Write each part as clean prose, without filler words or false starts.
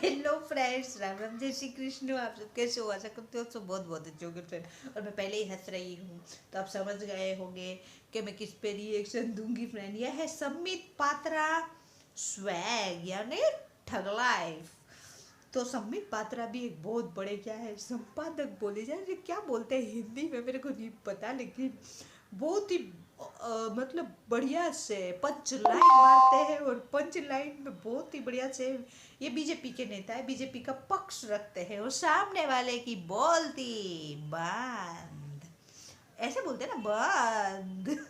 Hello friends, Ram Ram, जय श्री कृष्ण। आप सब कैसे हो? आशा करते हो सब बहुत बहुत अच्छे होंगे फ्रेंड। और मैं पहले ही हंस रही हूँ तो आप समझ गए होंगे कि मैं किस पे रिएक्शन दूंगी फ्रेंड। यह है संबित पात्रा स्वैग यानी ठग लाइफ। तो संबित पात्रा भी एक बहुत बड़े क्या है संपादक बोले जाए, क्या बोलते हैं हिंदी में मेरे को नहीं पता, लेकिन बहुत ही मतलब बढ़िया से पंच लाइन मारते हैं और पंच लाइन में बहुत ही बढ़िया से ये बीजेपी के नेता है, बीजेपी का पक्ष रखते हैं और सामने वाले की बोलती बंद, ऐसे बोलते हैं ना, बंद।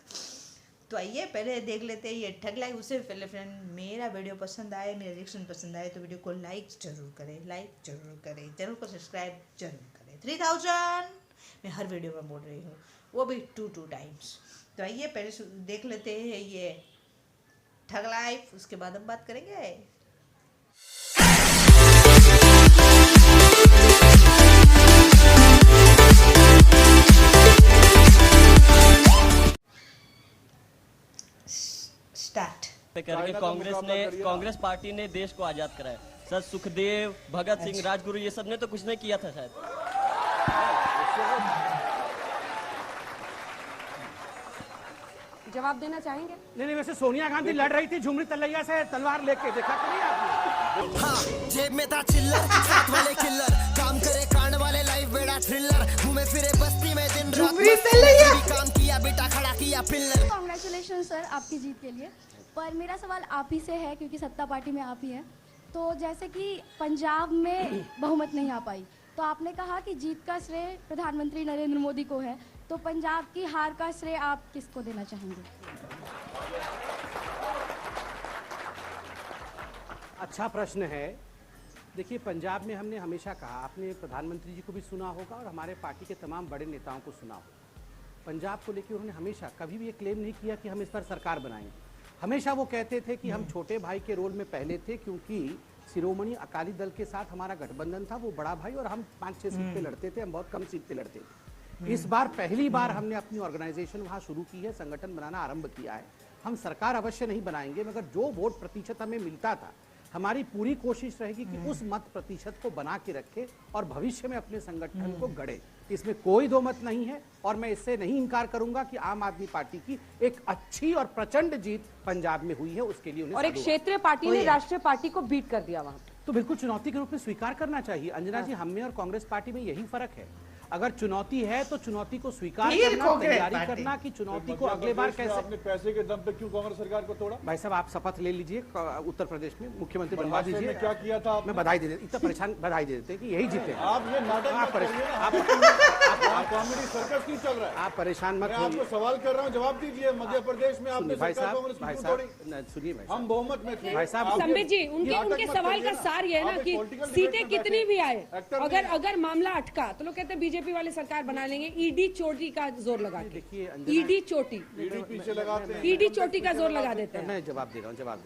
तो आइए पहले देख लेते हैं ये ठग लाइक। उससे पहले फ्रेंड, मेरा वीडियो पसंद आए, मेरा रिएक्शन पसंद आए तो वीडियो को लाइक जरूर करें, लाइक जरूर करें, चैनल को सब्सक्राइब जरूर करें। 3000 मैं हर वीडियो में बोल रही हूँ, वो भी 2 टाइम्स। तो आइए पहले देख लेते हैं ये ठग लाइफ, उसके बाद हम बात करेंगे। स्टार्ट करके कांग्रेस पार्टी ने देश को आजाद कराया। सर सुखदेव, भगत सिंह, राजगुरु ये सब ने तो कुछ नहीं किया था शायद। जवाब देना चाहेंगे? नहीं, वैसे सोनिया गांधी लड़ रही थी झुमरी तलैया से तलवार लेके, देखा तो नहीं आपने? हाँ, जेब में था चिल्लर, साथ वाले किल्लर, काम करे कांड वाले लाइफ बेड़ा थ्रिलर, घूमे फिरे बस्ती में दिन रात, काम किया बेटा खड़ा किया पिल्लर। कांग्रेचुलेशन सर आपकी जीत के लिए। पर मेरा सवाल आप ही से है क्योंकि सत्ता पार्टी में आप ही हैं। तो जैसे कि पंजाब में बहुमत नहीं आ पाई, तो आपने कहा कि जीत का श्रेय प्रधानमंत्री नरेंद्र मोदी को है, तो पंजाब की हार का श्रेय आप किसको देना चाहेंगे? अच्छा प्रश्न है। देखिए, पंजाब में हमने हमेशा कहा, आपने प्रधानमंत्री जी को भी सुना होगा और हमारे पार्टी के तमाम बड़े नेताओं को सुना होगा। पंजाब को लेकर उन्होंने हमेशा कभी भी ये क्लेम नहीं किया कि हम इस पर सरकार बनाएंगे। हमेशा वो कहते थे कि हम छोटे भाई के रोल में पहले थे, क्योंकि शिरोमणि अकाली दल के साथ हमारा गठबंधन था, वो बड़ा भाई, और हम 5-6 सीट पे लड़ते थे, हम बहुत कम सीट पे लड़ते थे। इस बार पहली बार हमने अपनी ऑर्गेनाइजेशन वहाँ शुरू की है, संगठन बनाना आरंभ किया है। हम सरकार अवश्य नहीं बनाएंगे, मगर जो वोट प्रतिशत हमें मिलता था, हमारी पूरी कोशिश रहेगी कि उस मत प्रतिशत को बना के रखे और भविष्य में अपने संगठन को गढ़े। इसमें कोई दो मत नहीं है। और मैं इससे नहीं इनकार करूंगा कि आम आदमी पार्टी की एक अच्छी और प्रचंड जीत पंजाब में हुई है, उसके लिए उन्हें और एक क्षेत्रीय पार्टी ने राष्ट्रीय पार्टी को बीट कर दिया वहां, तो बिल्कुल चुनौती के रूप में स्वीकार करना चाहिए। अंजना जी, हम में और कांग्रेस पार्टी में यही फर्क है। अगर चुनौती है तो चुनौती को स्वीकार करना, तैयारी करना कि चुनौती को अगले बार कैसे। आपने पैसे के दम पे क्यों कांग्रेस सरकार को तोड़ा? भाई साहब, आप शपथ ले लीजिए, उत्तर प्रदेश में मुख्यमंत्री बनवा दीजिए। क्या किया था? मैं बधाई दे देता, इतना परेशान बधाई दे देते कि यही जीते। आप ये नाटक कॉमेडी सर्कस क्यों चल रहा है? आप परेशान मत होइए। आपको सवाल कर रहा हूँ, जवाब दीजिए। मध्य प्रदेश में आपने भाई साहब, सुनिए भाई, हम बहुमत में थे भाई साहब। संबित जी, उनके सवाल का सार ये है ना कि सीटें कितनी भी आए, अगर मामला अटका तो लोग कहते हैं बीजेपी वाले सरकार बना लेंगे। ईडी चोटी का जोर लगा के, ईडी चोटी पीछे लगाते हैं, ईडी चोटी का जोर लगा देते हैं। मैं जवाब दे रहा हूँ।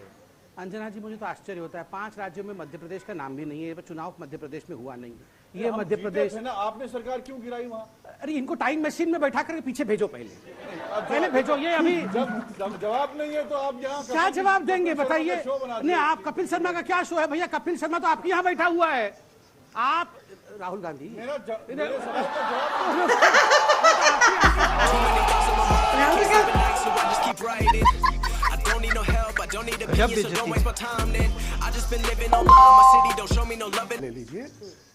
अंजना जी, मुझे तो आश्चर्य होता है, 5 राज्यों में मध्य प्रदेश का नाम भी नहीं है, चुनाव मध्य प्रदेश में हुआ नहीं है। ये मध्य प्रदेश है ना, आपने सरकार क्यों गिराई वहाँ? अरे इनको टाइम मशीन में बैठा करके पीछे भेजो, पहले भेजो। ये अभी जवाब नहीं है तो आप यहाँ क्या जवाब देंगे बताइए? नहीं, आप कपिल शर्मा का क्या शो है भैया? कपिल शर्मा तो आपके यहाँ बैठा हुआ है। आप राहुल गांधी, ले लीजिए,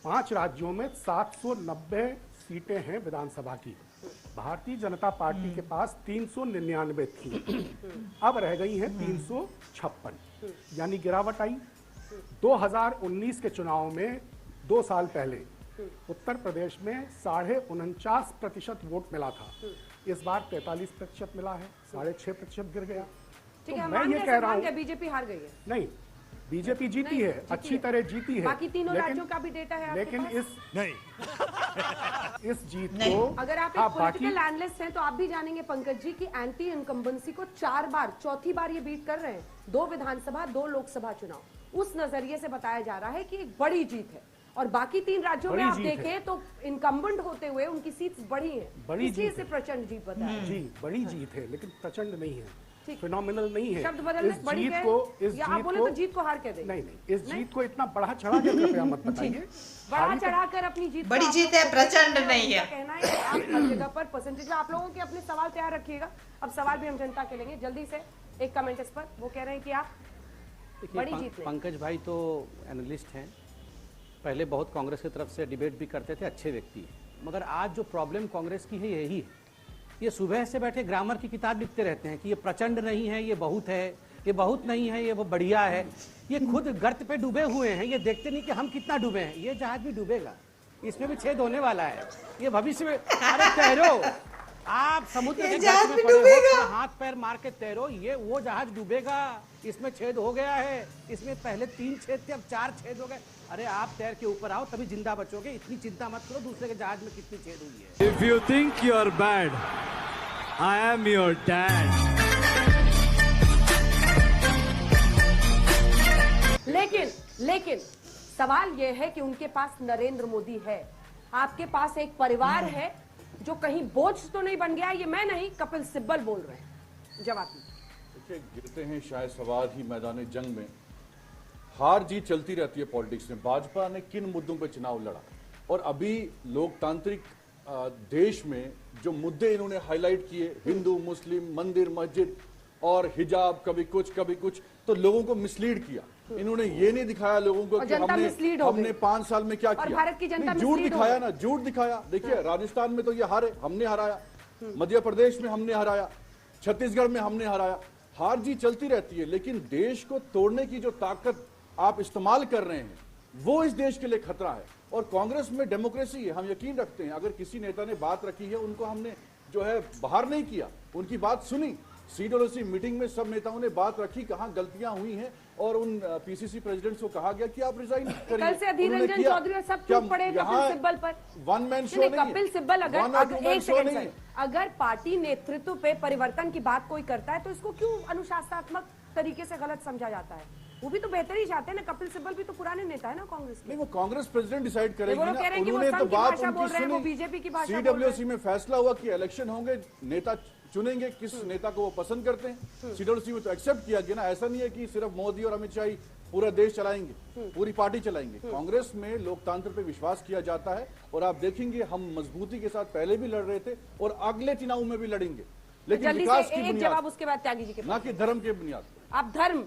5 राज्यों में 790 सीटें हैं विधानसभा की। भारतीय जनता पार्टी के पास 399 थी, अब रह गई हैं 356, यानी गिरावट आई। 2019 के चुनाव में 2 साल पहले उत्तर प्रदेश में 49.5% वोट मिला था, इस बार 43% मिला है, 6.5% गिर गया। ठीक है, तो मैं ये कह रहा हूँ, बीजेपी हार गई है। नहीं, बीजेपी जीती है, अच्छी तरह जीती है। बाकी तीनों राज्यों का भी डेटा है, लेकिन इस जीत को, अगर आप एक पॉलिटिकल एनालिस्ट हैं तो आप भी जानेंगे पंकज जी कि एंटी इनकम्बेंसी को 4 बार, चौथी बार ये बीट कर रहे हैं। 2 विधानसभा, 2 लोकसभा चुनाव, उस नजरिए से बताया जा रहा है कि एक बड़ी जीत है। और बाकी 3 राज्यों में आप देखें तो इनकम्बेंट होते हुए उनकी सीट्स बढ़ी हैं, बड़ी जीत से प्रचंड जीत बताया। जी, बड़ी जीत है, लेकिन प्रचंड नहीं है। फिनोमिनल नहीं है। शब्द बदलने इस बड़ी जीत कहे, को या आप बोले तो जीत को हार कह दें। नहीं, इस जीत को इतना बढ़ा चढ़ा के कृपया मत बताइए। बढ़ा चढ़ाकर अपनी जीत बड़ी जीत है, प्रचंड नहीं है। कहना है कि आप हर जगह पर परसेंटेज में आप लोगों के अपने सवाल तैयार रखिएगा। अब सवाल भी हम जनता के लेंगे। जल्दी से एक कमेंट इस पर। वो कह रहे हैं कि आप बड़ी जीत लें। पंकज भाई तो एनालिस्ट हैं, पहले बहुत कांग्रेस की तरफ से डिबेट भी करते थे, अच्छे व्यक्ति हैं, मगर आज जो प्रॉब्लम कांग्रेस की है यही है, ये सुबह से बैठे ग्रामर की किताब लिखते रहते हैं कि ये प्रचंड नहीं है, ये बहुत है, ये बहुत नहीं है, ये वो बढ़िया है। ये खुद गर्त पे डूबे हुए हैं, ये देखते नहीं कि हम कितना डूबे हैं। ये जहाज भी डूबेगा, इसमें भी छेद होने वाला है, ये भविष्य में। अरे तैरो, आप समुद्र के गर्त में पड़े हो, हाथ पैर मार के तैरो, ये वो जहाज डूबेगा, इसमें छेद हो गया है, इसमें पहले 3 छेद थे, अब 4 छेद हो गए। अरे आप तैर के ऊपर आओ तभी जिंदा बचोगे, इतनी चिंता मत करो दूसरे के जहाज में कितनी छेद हुई है। If you think you're bad, I am your dad. लेकिन सवाल यह है कि उनके पास नरेंद्र मोदी है, आपके पास एक परिवार है जो कहीं बोझ तो नहीं बन गया। ये मैं नहीं, कपिल सिब्बल बोल रहे हैं। जवाब देखिए, गिरते हैं शायद सवार ही मैदान जंग में। हार जीत चलती रहती है पॉलिटिक्स में। भाजपा ने किन मुद्दों पर चुनाव लड़ा, और अभी लोकतांत्रिक देश में जो मुद्दे इन्होंने हाईलाइट किए, हिंदू मुस्लिम, मंदिर मस्जिद और हिजाब, कभी कुछ, तो लोगों को मिसलीड किया। इन्होंने ये नहीं दिखाया लोगों को कि हमने 5 साल में क्या किया। भारत की जनता झूठ दिखाया ना, झूठ दिखाया। देखिए, राजस्थान में तो ये हारे, हमने हराया, मध्य प्रदेश में हमने हराया, छत्तीसगढ़ में हमने हराया। हार जीत चलती रहती है, लेकिन देश को तोड़ने की जो ताकत आप इस्तेमाल कर रहे हैं, वो इस देश के लिए खतरा है। और कांग्रेस में डेमोक्रेसी है, हम यकीन रखते हैं। अगर किसी नेता ने बात रखी है, उनको हमने जो है बाहर नहीं किया, उनकी बात सुनी। CWC मीटिंग में सब नेताओं ने बात रखी, कहां गलतियां हुई हैं, और उन PCC प्रेसिडेंट्स को कहा गया कि आप रिजाइन करिए। कल से अधीर रंजन चौधरी और सब चुप पड़े कपिल सिब्बल पर। वन मैन शो नहीं, कपिल सिब्बल अगर पार्टी नेतृत्व पे परिवर्तन की बात कोई करता है तो इसको क्यों अनुशासनात्मक तरीके से गलत समझा जाता है? वो भी तो बेहतर ही चाहते हैं ना। कपिल सिब्बल भी तो पुराने नेता है ना कांग्रेस के। नहीं, वो कांग्रेस प्रेसिडेंट डिसाइड करेगी ना। उन्होंने तो बात उनकी बीजेपी की सुनी। CWC में फैसला हुआ कि इलेक्शन होंगे, नेता चुनेंगे किस नेता को वो पसंद करते हैं। CWC में तो एक्सेप्ट किया गया ना। ऐसा नहीं है कि सिर्फ मोदी और अमित शाह ही पूरा देश चलाएंगे, पूरी पार्टी चलाएंगे। कांग्रेस में लोकतंत्र पे विश्वास किया जाता है, और आप देखेंगे हम मजबूती के साथ पहले भी लड़ रहे थे और अगले चुनाव में भी लड़ेंगे, लेकिन विकास की बुनियाद, जवाब उसके बाद त्यागी जी के, ना कि धर्म के बुनियाद। आप धर्म,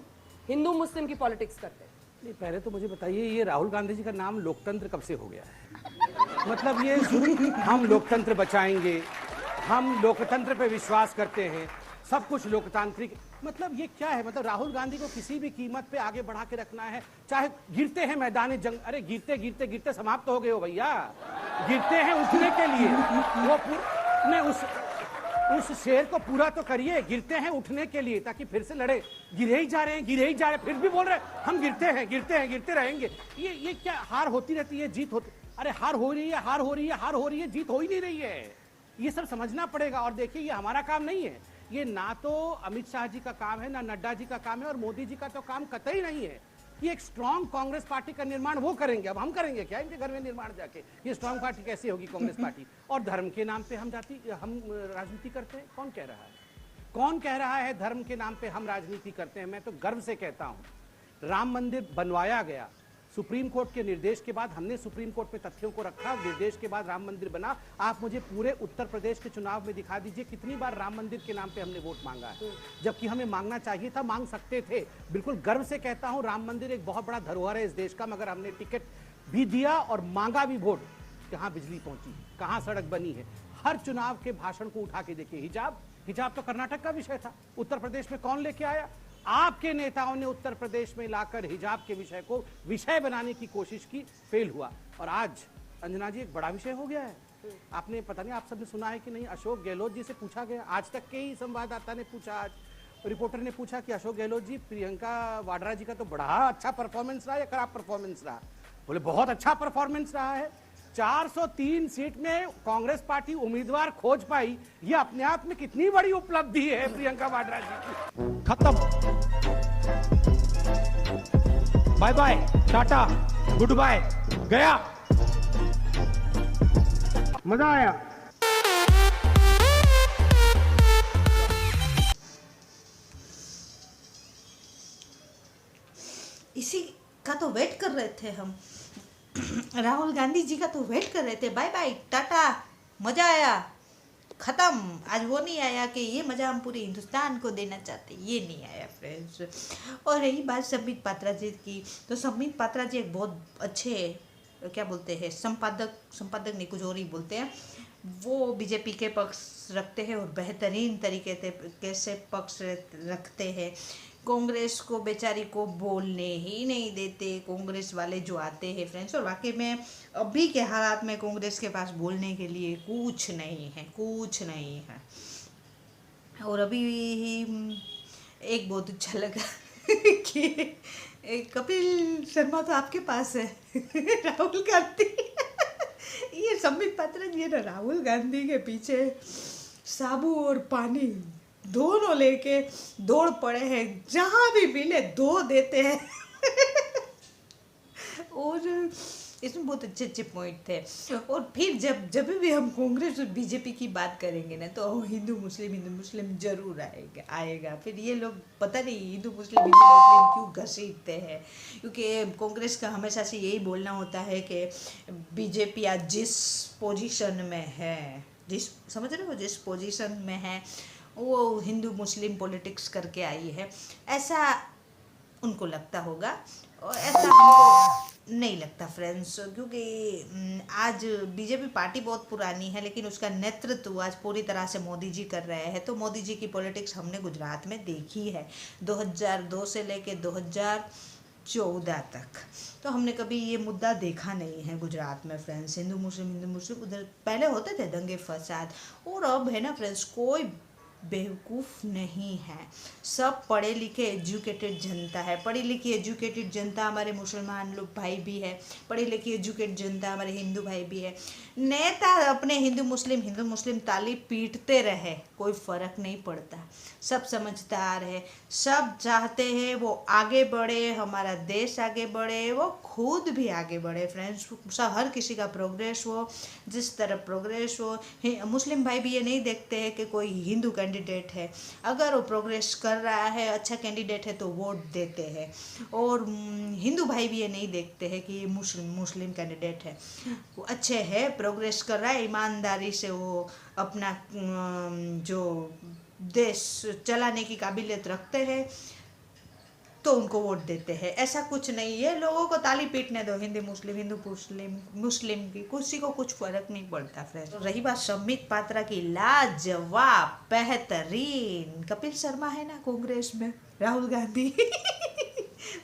हिंदू मुस्लिम की पॉलिटिक्स करते हैं। नहीं, पहले तो मुझे बताइए, ये राहुल गांधी जी का नाम लोकतंत्र कब से हो गया है? मतलब ये हम लोकतंत्र बचाएंगे, हम लोकतंत्र पे विश्वास करते हैं, सब कुछ लोकतांत्रिक, मतलब ये क्या है? मतलब राहुल गांधी को किसी भी कीमत पे आगे बढ़ा के रखना है, चाहे गिरते हैं मैदान जंग। अरे गिरते गिरते गिरते समाप्त हो गए हो भैया, गिरते हैं उठने के लिए। वो उस शेर को पूरा तो करिए, गिरते हैं उठने के लिए, ताकि फिर से लड़े। गिरे ही जा रहे हैं, फिर भी बोल रहे हैं हम गिरते हैं, गिरते रहेंगे। ये क्या हार होती रहती है, जीत होती? अरे हार हो रही है, जीत हो ही नहीं रही है। ये सब समझना पड़ेगा। और देखिए, ये हमारा काम नहीं है, ये ना तो अमित शाह जी का काम है, ना नड्डा जी का काम है, और मोदी जी का तो काम कतई नहीं है। ये एक स्ट्रांग कांग्रेस पार्टी का निर्माण वो करेंगे, अब हम करेंगे क्या इनके घर में निर्माण जाके? ये स्ट्रांग पार्टी कैसे होगी कांग्रेस पार्टी? और धर्म के नाम पे हम राजनीति करते हैं? कौन कह रहा है धर्म के नाम पे हम राजनीति करते हैं? मैं तो गर्व से कहता हूं, राम मंदिर बनवाया गया, सुप्रीम कोर्ट के निर्देश के बाद हमने सुप्रीम कोर्ट में तथ्यों को रखा, निर्देश के बाद राम मंदिर बना। आप मुझे पूरे उत्तर प्रदेश के चुनाव में दिखा दीजिए कितनी बार राम मंदिर के नाम पे हमने वोट मांगा है, जबकि हमें मांगना चाहिए था, मांग सकते थे। बिल्कुल गर्व से कहता हूं, राम मंदिर एक बहुत बड़ा धरोहर है इस देश का, मगर हमने टिकट भी दिया और मांगा भी वोट। कहां बिजली पहुंची, कहां सड़क बनी है? हर चुनाव के भाषण को उठा के देखिए। हिजाब तो कर्नाटक का विषय था, उत्तर प्रदेश में कौन लेके आया? आपके नेताओं ने उत्तर प्रदेश में लाकर हिजाब के विषय को विषय बनाने की कोशिश की, फेल हुआ। और आज अंजना जी एक बड़ा विषय हो गया है। आपने पता नहीं, आप सबने सुना है कि नहीं, अशोक गहलोत जी से पूछा गया, आज तक के ही संवाददाता ने पूछा, आज रिपोर्टर ने पूछा कि अशोक गहलोत जी, प्रियंका वाड्रा जी का तो बड़ा अच्छा परफॉर्मेंस रहा या खराब परफॉर्मेंस रहा? बोले बहुत अच्छा परफॉर्मेंस रहा है। 403 सीट में कांग्रेस पार्टी उम्मीदवार खोज पाई, यह अपने आप में कितनी बड़ी उपलब्धि है प्रियंका वाड्रा जी की। खत्म, bye bye, tata, goodbye, गया। मजा आया। इसी का तो वेट कर रहे थे हम। राहुल गांधी जी का तो वेट कर रहे थे। बाय बाय, टाटा, मजा आया, खत्म। आज वो नहीं आया कि ये मजा हम पूरे हिंदुस्तान को देना चाहते, ये नहीं आया फ्रेंड्स। और रही बात संबित पात्रा जी की, तो संबित पात्रा जी एक बहुत अच्छे क्या बोलते हैं संपादक नहीं, कुछ और ही बोलते हैं। वो बीजेपी के पक्ष रखते हैं और बेहतरीन तरीके से कैसे पक्ष रखते हैं। कांग्रेस को बेचारी को बोलने ही नहीं देते कांग्रेस वाले जो आते हैं फ्रेंड्स। और वाकई में अभी के हालात में कांग्रेस के पास बोलने के लिए कुछ नहीं है। और अभी एक बहुत अच्छा लगा कि कपिल शर्मा तो आपके पास है राहुल गांधी ये संबित पात्रा जी ना राहुल गांधी के पीछे साबु और पानी दोनों लेके दौड़ पड़े हैं, जहां भी मिले दो देते हैं और इसमें बहुत अच्छे पॉइंट थे। और फिर जब भी हम कांग्रेस और बीजेपी की बात करेंगे ना, तो हिंदू मुस्लिम जरूर आएगा। फिर ये लोग पता नहीं हिंदू मुस्लिम क्यों घसीटते हैं, क्योंकि कांग्रेस का हमेशा से यही बोलना होता है कि बीजेपी आज जिस पोजीशन में है, समझ रहे हो, जिस पोजीशन में है वो हिंदू मुस्लिम पॉलिटिक्स करके आई है, ऐसा उनको लगता होगा। और ऐसा हमको नहीं लगता फ्रेंड्स, क्योंकि आज बीजेपी पार्टी बहुत पुरानी है, लेकिन उसका नेतृत्व आज पूरी तरह से मोदी जी कर रहे हैं। तो मोदी जी की पॉलिटिक्स हमने गुजरात में देखी है 2002 से लेके 2014 तक। तो हमने कभी ये मुद्दा देखा नहीं है गुजरात में फ्रेंड्स, हिंदू मुस्लिम उधर पहले होते थे दंगे फसाद, और अब है ना फ्रेंड्स कोई बेवकूफ़ नहीं है, सब पढ़े लिखे एजुकेटेड जनता है। पढ़ी लिखी एजुकेटेड जनता हमारे मुसलमान लोग भाई भी है, पढ़ी लिखी एजुकेटेड जनता हमारे हिंदू भाई भी है। नेता अपने हिंदू मुस्लिम ताली पीटते रहे, कोई फ़र्क नहीं पड़ता, सब समझदार है, सब चाहते हैं वो आगे बढ़े, हमारा देश आगे बढ़े, वो खुद भी आगे बढ़े फ्रेंड्स। हर किसी का प्रोग्रेस हो, जिस तरह प्रोग्रेस हो। मुस्लिम भाई भी ये नहीं देखते हैं कि कोई हिंदू कैंडिडेट है, अगर वो प्रोग्रेस कर रहा है, अच्छा कैंडिडेट है तो वोट देते हैं। और हिंदू भाई भी ये नहीं देखते हैं कि ये मुस्लिम कैंडिडेट है, वो अच्छे है, प्रोग्रेस कर रहा है, ईमानदारी से वो अपना जो देश चलाने की काबिलियत रखते हैं, तो उनको वोट देते हैं। ऐसा कुछ नहीं है, लोगों को ताली पीटने दो, हिंदू मुस्लिम की, किसी को कुछ फर्क नहीं पड़ता फ्रेंड्स। तो रही बात संबित पात्रा की, लाजवाब बेहतरीन कपिल शर्मा है ना कांग्रेस में, राहुल गांधी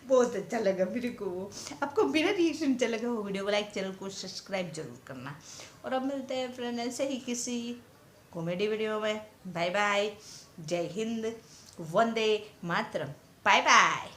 बहुत अच्छा लगा मेरे को। आपको मेरा रिएक्शन अच्छा लगा वो वीडियो को लाइक, चैनल को सब्सक्राइब जरूर करना। और अब मिलते हैं फ्रेंड ऐसे ही किसी कॉमेडी वीडियो में। बाय बाय, जय हिंद, वंदे मातरम, बाय बाय।